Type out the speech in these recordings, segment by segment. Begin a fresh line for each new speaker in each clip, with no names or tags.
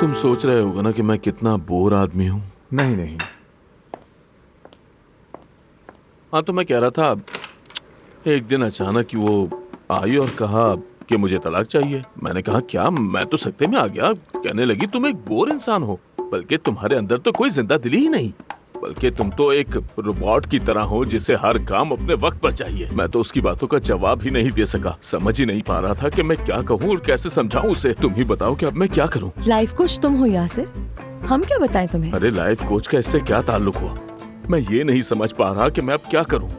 तुम सोच रहे होगा ना कि मैं कितना बोर आदमी हूँ।
नहीं नहीं,
हाँ तो मैं कह रहा था, एक दिन अचानक वो आई और कहा कि मुझे तलाक चाहिए। मैंने कहा क्या? मैं तो सकते में आ गया। कहने लगी तुम एक बोर इंसान हो, बल्कि तुम्हारे अंदर तो कोई जिंदा दिली ही नहीं, बल्कि तुम तो एक रोबोट की तरह हो जिसे हर काम अपने वक्त पर चाहिए। मैं तो उसकी बातों का जवाब ही नहीं दे सका, समझ ही नहीं पा रहा था कि मैं क्या कहूँ और कैसे समझाऊं उसे। तुम ही बताओ कि अब मैं क्या करूँ।
लाइफ कोच तुम हो यासिर, हम क्या बताएं तुम्हें?
अरे लाइफ कोच का इससे क्या ताल्लुक हुआ? मैं ये नहीं समझ पा रहा कि मैं अब क्या करूँ।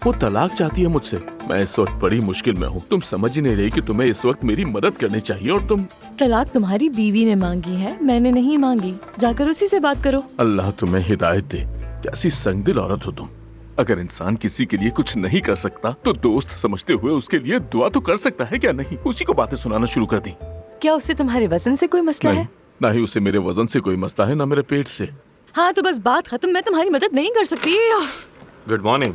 वो तलाक चाहती है मुझसे। मैं इस वक्त बड़ी मुश्किल में हूँ। तुम समझ ही नहीं रही कि तुम्हें इस वक्त मेरी मदद करनी चाहिए और तुम।
तलाक तुम्हारी बीवी ने मांगी है, मैंने नहीं मांगी। जाकर उसी से बात करो।
अल्लाह तुम्हें हिदायत दे। कैसी संगदिल औरत हो तुम। अगर इंसान किसी के लिए कुछ नहीं कर सकता तो दोस्त समझते हुए उसके लिए दुआ तो कर सकता है क्या नहीं? उसी को बातें सुनाना शुरू कर दी।
क्या उससे तुम्हारे वजन से कोई मसला है?
ना ही उसे मेरे वजन से कोई मसला है, ना मेरे पेट से।
हाँ तो बस बात खत्म, मैं तुम्हारी मदद नहीं कर सकती।
Good morning.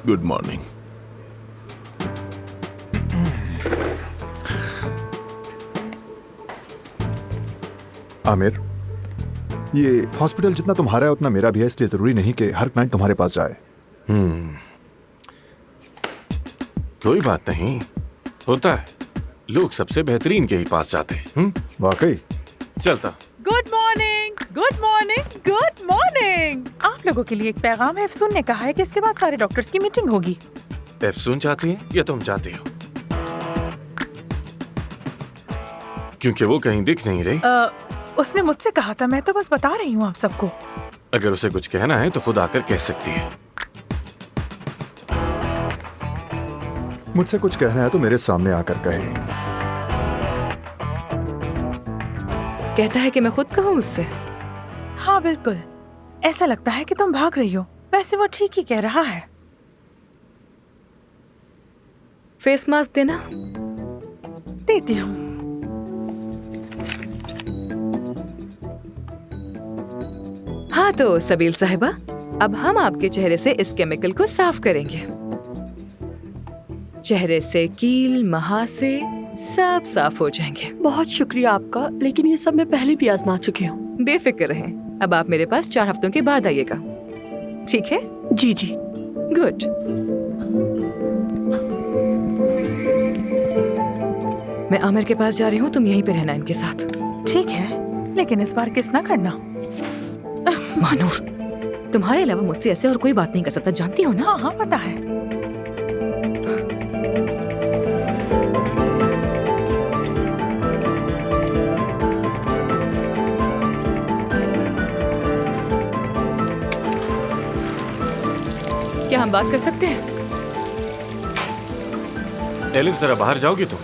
Good morning.
Aamir, ये हॉस्पिटल जितना तुम्हारा है उतना मेरा भी है, इसलिए जरूरी नहीं कि हर क्लाइंट तुम्हारे पास जाए।
कोई बात नहीं, होता है। लोग सबसे बेहतरीन के ही पास जाते हैं।
वाकई?
चलता।
Good morning, good morning, good morning. आप लोगों के लिए एक पैगाम है। अफसून ने कहा है कि इसके बाद सारे डॉक्टर्स की मीटिंग होगी।
अफसून चाहती हैं या तुम चाहती हो? क्योंकि वो कहीं दिख नहीं रही।
उसने मुझसे कहा था, मैं तो बस बता रही हूँ आप सबको।
अगर उसे कुछ कहना है तो खुद आकर कह सकती है।
मुझसे कुछ कहना है तो मेरे सामने आकर कहे।
कहता है कि मैं खुद कहूँ उससे?
हाँ बिल्कुल, ऐसा लगता है कि तुम भाग रही हो। वैसे वो ठीक ही कह रहा है।
फेस मास्क देना।
देती हूँ।
हाँ तो सबील साहिबा, अब हम आपके चेहरे से इस केमिकल को साफ करेंगे। चेहरे से कील महासे सब साफ हो जाएंगे।
बहुत शुक्रिया आपका, लेकिन ये सब मैं पहले भी आजमा चुकी हूँ।
बेफिक्र रहें, अब आप मेरे पास 4 हफ्तों के बाद आइएगा, ठीक है?
जी जी।
गुड। मैं आमिर के पास जा रही हूँ, तुम यहीं पे रहना इनके साथ।
ठीक है, लेकिन इस बार किस ना करना।
मानूर, तुम्हारे अलावा मुझसे ऐसे और कोई बात नहीं कर सकता, जानती हो ना?
हाँ हाँ पता है।
क्या हम बात कर सकते हैं?
एलिफ, जरा बाहर जाओगी तुम?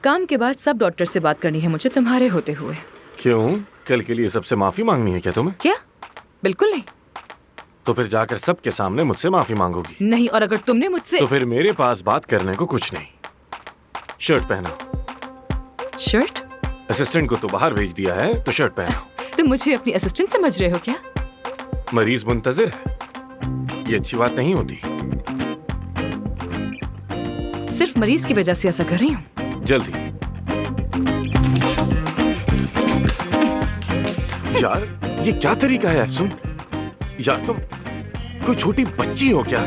काम के बाद सब डॉक्टर से बात करनी है मुझे तुम्हारे होते हुए।
क्यों? कल के लिए सबसे माफी मांगनी है क्या तुम्हें?
क्या? बिल्कुल नहीं।
तो फिर जाकर सबके सामने मुझसे माफी मांगोगी?
नहीं, और अगर तुमने मुझसे
तो फिर मेरे पास बात करने को कुछ नहीं। शर्ट पहनो।
शर्ट?
असिस्टेंट को तो बाहर भेज दिया है, तो शर्ट पहनो।
तुम मुझे अपनी असिस्टेंट समझ रहे हो क्या?
मरीज मुंतजिर है, ये अच्छी बात नहीं होती।
सिर्फ मरीज की वजह से ऐसा कर रही हूँ।
जल्दी। यार ये क्या तरीका है अफसून? यार तुम कोई छोटी बच्ची हो क्या?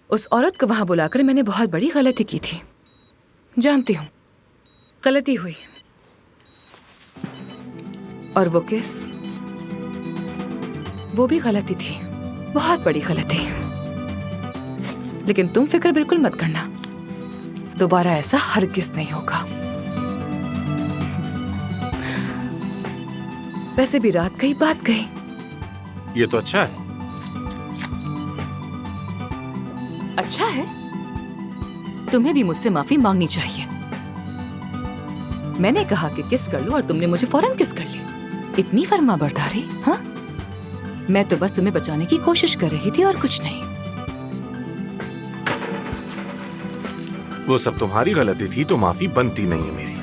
उस औरत को वहां बुलाकर मैंने बहुत बड़ी गलती की थी। जानती हूँ, गलती हुई। और वो किस? वो भी गलती थी, बहुत बड़ी गलती। लेकिन तुम फिक्र बिल्कुल मत करना, दोबारा ऐसा हरगिज़ नहीं होगा। वैसे भी रात गई बात गई।
ये तो अच्छा है।
अच्छा है? तुम्हें भी मुझसे माफी मांगनी चाहिए। मैंने कहा कि किस कर लो और तुमने मुझे फौरन किस कर ली। इतनी फर्मा बरदारी? हाँ, मैं तो बस तुम्हें बचाने की कोशिश कर रही थी और कुछ नहीं।
वो सब तुम्हारी गलती थी तो माफी बनती नहीं है मेरी।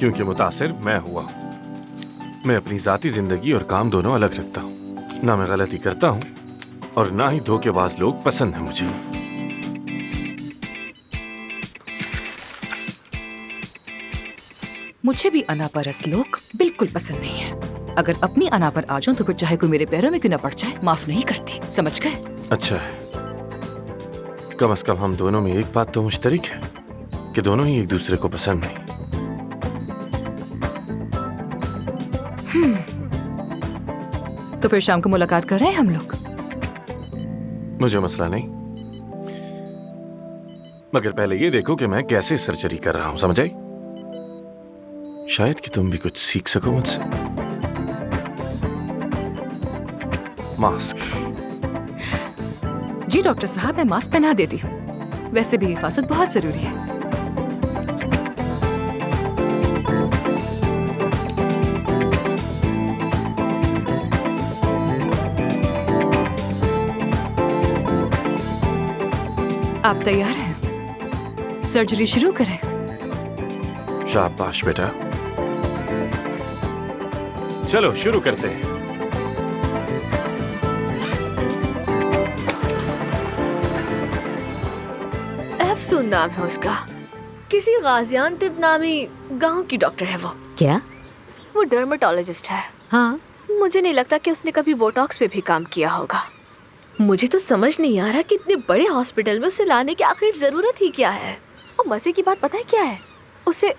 क्योंकि मुतासिर मैं हुआ हूं। मैं अपनी जाती जिंदगी और काम दोनों अलग रखता हूं। ना मैं गलती करता हूं और ना ही धोखेबाज लोग पसंद हैं मुझे।
मुझे भी अनापरस लोग बिल्कुल पसंद नहीं है। अगर अपनी अना पर आ जाऊं तो फिर चाहे कोई मेरे पैरों में क्यों ना पड़ जाए, माफ नहीं करती। समझ गए?
अच्छा है, कम से कम हम दोनों में एक बात तो मुश्तरक है कि दोनों ही एक दूसरे को पसंद नहीं।
तो फिर शाम को मुलाकात कर रहे हैं हम लोग।
मुझे मसला नहीं, मगर पहले ये देखो कि मैं कैसे सर्जरी कर रहा हूं, समझ आई? शायद कि तुम भी कुछ सीख सको मुझसे। मास्क।
जी डॉक्टर साहब, मैं मास्क पहना देती हूँ। वैसे भी हिफाजत बहुत जरूरी है। आप तैयार हैं? सर्जरी शुरू करें?
शाबाश बेटा, चलो शुरू करते हैं।
अफसून नाम है उसका। किसी गाजियानतिब नामी गांव की डॉक्टर है वो।
क्या?
वो डर्मेटोलॉजिस्ट है।
हाँ,
मुझे नहीं लगता कि उसने कभी बोटॉक्स पे भी काम किया होगा। मुझे तो समझ नहीं आ रहा कि इतने बड़े हॉस्पिटल में उसे लाने की आखिर जरूरत ही क्या है। और मजे की बात पता है क्या है? उसे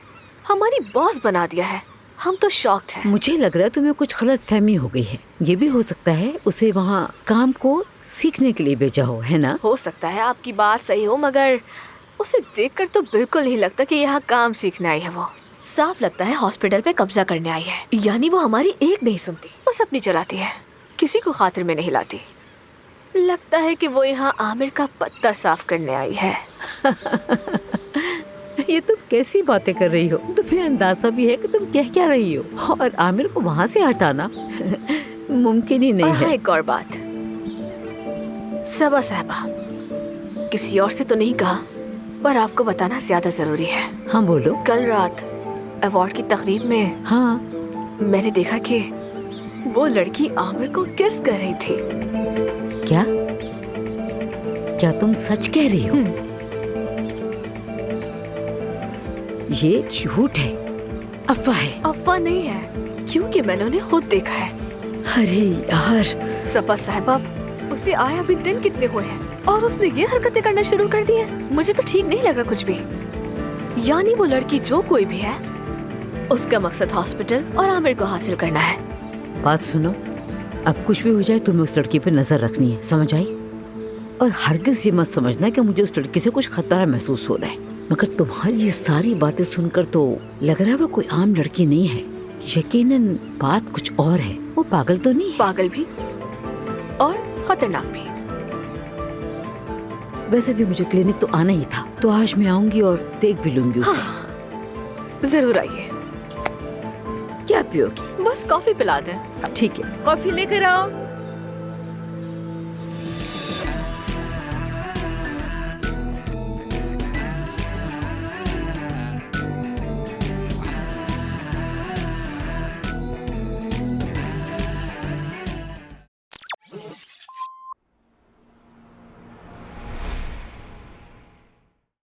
हमारी बॉस बना दिया है। हम तो शॉक्ड हैं।
मुझे लग रहा है तुम्हें कुछ गलत फहमी हो गई है। ये भी हो सकता है उसे वहाँ काम को सीखने के लिए भेजा हो, है ना?
हो सकता है आपकी बात सही हो, मगर उसे देखकर तो बिल्कुल नहीं लगता कि यहाँ काम सीखने आई है। वो साफ लगता है हॉस्पिटल पे कब्जा करने आई है। यानी वो हमारी एक नहीं सुनती, बस अपनी चलाती है, किसी को खातिर में नहीं लाती। लगता है कि वो यहाँ आमिर का पत्ता साफ करने आई है।
ये तुम कैसी बातें कर रही हो? तुम्हें अंदाजा भी है कि तुम कह क्या रही हो? और आमिर को वहाँ से हटाना मुमकिन ही नहीं
और हाँ,
है।
एक और बात, सबा साहबा, किसी और से तो नहीं कहा, पर आपको बताना ज्यादा जरूरी है।
हाँ बोलो।
कल रात अवार्ड की तकरीब में
हाँ,
मैंने देखा कि वो लड़की आमिर को किस कर रही थी।
क्या? क्या तुम सच कह रही हो? ये झूठ है, अफवाह है।
अफवाह नहीं है, क्योंकि मैंने उन्हें खुद देखा है।
अरे यार,
सफा साहबा, उसे आए अभी दिन कितने हुए हैं और उसने ये हरकतें करना शुरू कर दी है। मुझे तो ठीक नहीं लगा कुछ भी। यानी वो लड़की जो कोई भी है, उसका मकसद हॉस्पिटल और आमिर को हासिल करना है।
बात सुनो, अब कुछ भी हो जाए तुम्हें उस लड़की पे नजर रखनी है, समझ आई? और हरगिज ये मत समझना कि मुझे उस लड़की से कुछ खतरा महसूस हो रहा है। मगर तुम्हारी ये सारी बातें सुनकर तो लग रहा है वो कोई आम लड़की नहीं है। यकीनन बात कुछ और है। वो पागल तो नहीं है?
पागल भी और खतरनाक भी।
वैसे भी मुझे क्लिनिक तो आना ही था, तो आज मैं आऊंगी और देख भी लूंगी उसे।
जरूर आइए।
क्या पियोगी?
बस कॉफी पिला दें।
ठीक है, कॉफी लेकर आओ।